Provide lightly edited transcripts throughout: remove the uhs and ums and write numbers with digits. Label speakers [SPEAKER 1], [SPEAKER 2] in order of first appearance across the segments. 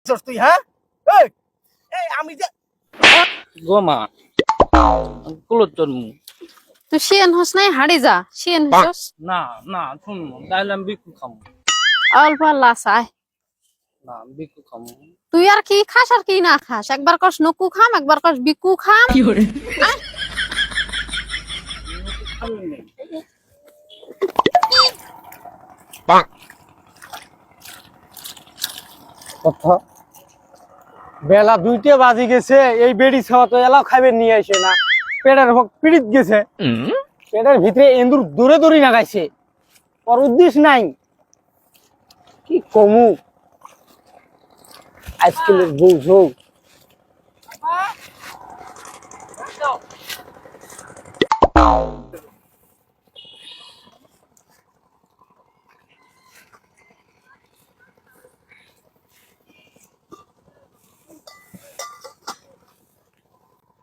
[SPEAKER 1] তুই হ্যাঁ এই এই আমি যে
[SPEAKER 2] গোমা কুলত জন্ম
[SPEAKER 3] তুই শিয়ান হস নাই হাড়ি যা শিয়ান হস
[SPEAKER 2] না না শুন দাইলাম বিকু খামু
[SPEAKER 3] অল্প লাসায়
[SPEAKER 2] না বিকু খামু
[SPEAKER 3] তুই আর কি খাস আর কি না খাস একবার কস নকু খাম একবার কস বিকু খাম কি করে
[SPEAKER 1] কথা বেলা 2টা বাজে গেছে এই বেড়ি খাওয়া তো এলাও খাইবে নিয়ে আসে না পেটের হোক পিড়িত গেছে পেটের ভিতরে এন্দুর দৌড়ে দৌড়ি লাগাইছে ওর উদ্দেশ্য নাই কি কমু আজকালের বউ ঝোক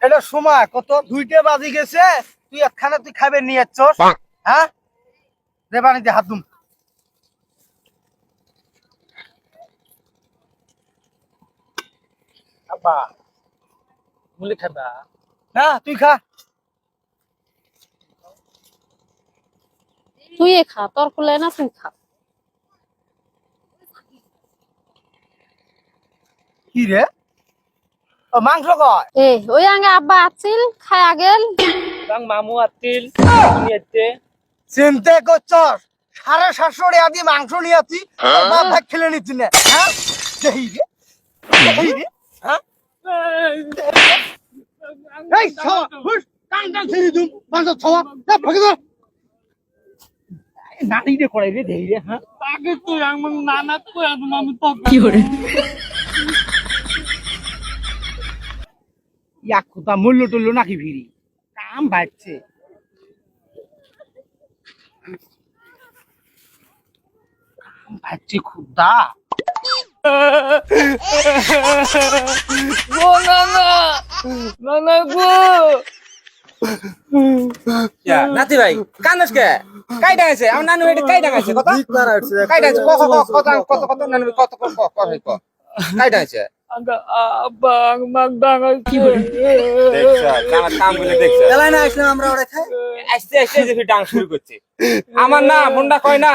[SPEAKER 1] এটা সময় কত 2টা বাজে গেছে তুই একখানা তুই খাবে নিয়ে যাচ্ছস হ্যাঁ দে পানিতে হাত দুম
[SPEAKER 2] আব্বা মুলি খাবা
[SPEAKER 1] হ্যাঁ তুই খা
[SPEAKER 3] তুই খা তোর কুলে না তুই খা
[SPEAKER 1] কি রে ও মাংস কয়
[SPEAKER 3] ওই আগে আব্বা আছিল খায় আগেল
[SPEAKER 2] বাং মামু আতিল নিয়েতে
[SPEAKER 1] চিন্তা করছস 750 টাকা দিয়ে মাংস নিয়ে আছি বাপ ভাগ খেলে নিচ্ছি না হ্যাঁ দেহি রে হ্যাঁ এই ছাওয়া হুশ কানটা ছেড়ে দুম মাংস ছাওয়া যা ভাগে যা নানি রে করাই রে দেহি রে হ্যাঁ
[SPEAKER 2] তাকে তুই আমার নানা কই আমি তো
[SPEAKER 3] কি করে
[SPEAKER 1] এক কথা মূল্য টুল্য নাকি ভিড়ি কাম বাড়ছে কাম বাড়ছে খুদা
[SPEAKER 2] গো নানা নানা গো
[SPEAKER 4] নাতি ভাই কানস কে কাই ডাঙাইছে আমার নানু এটা কাই ডাঙাইছে কত কাই ডাঙাইছে কত নানু কত কাই ডাঙাইছে
[SPEAKER 2] আব্বা মাগ ডাঙাই কি
[SPEAKER 4] দেখছ আমার কাম গুলো দেখছ
[SPEAKER 1] এলাই না আসলাম আমরা ওরে খাই
[SPEAKER 4] আস্তে আস্তে যে ডাং শুরু করছে আমার না মুন্ডা কয় না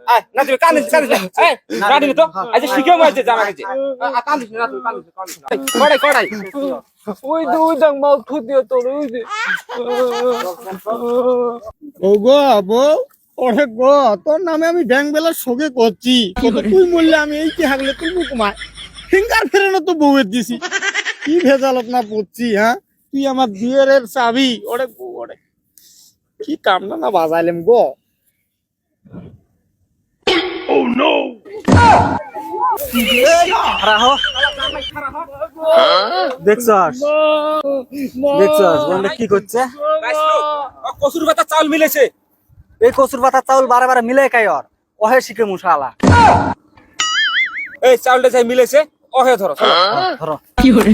[SPEAKER 4] আয় নাতি ভাই কানস এই রাডি তো আজ শিখে মারছে জামা গেছে কানস না তুই কানস কড়াই
[SPEAKER 2] ওই দাং মাল খুদিও তোর ওই যে
[SPEAKER 1] ও গো বউ ওরে গো তোর নামে আমি ব্যাংক বেলার শোকে করছি তুই বললে আমি এই কি হাগলে তুই কুমার ফিঙ্গার ফেরানো তো বউয়ের দিছি কি ভেজালত না পড়ছি হ্যাঁ তুই আমার বিয়ের চাবি ওরে গো ওরে কি কামনা না বাজাইলাম গো ও নো দেখছস বন্ধু কি করছে
[SPEAKER 4] কসুর পাতা চাউল মিলেছে
[SPEAKER 1] এই কচুর পাতার চাউল বারে বারে মিলে খাই ওর ওহে শিখে মুশালা
[SPEAKER 4] এই চাউলটা চাই মিলেছে ওহে ধরো
[SPEAKER 1] ধরো
[SPEAKER 3] কি করে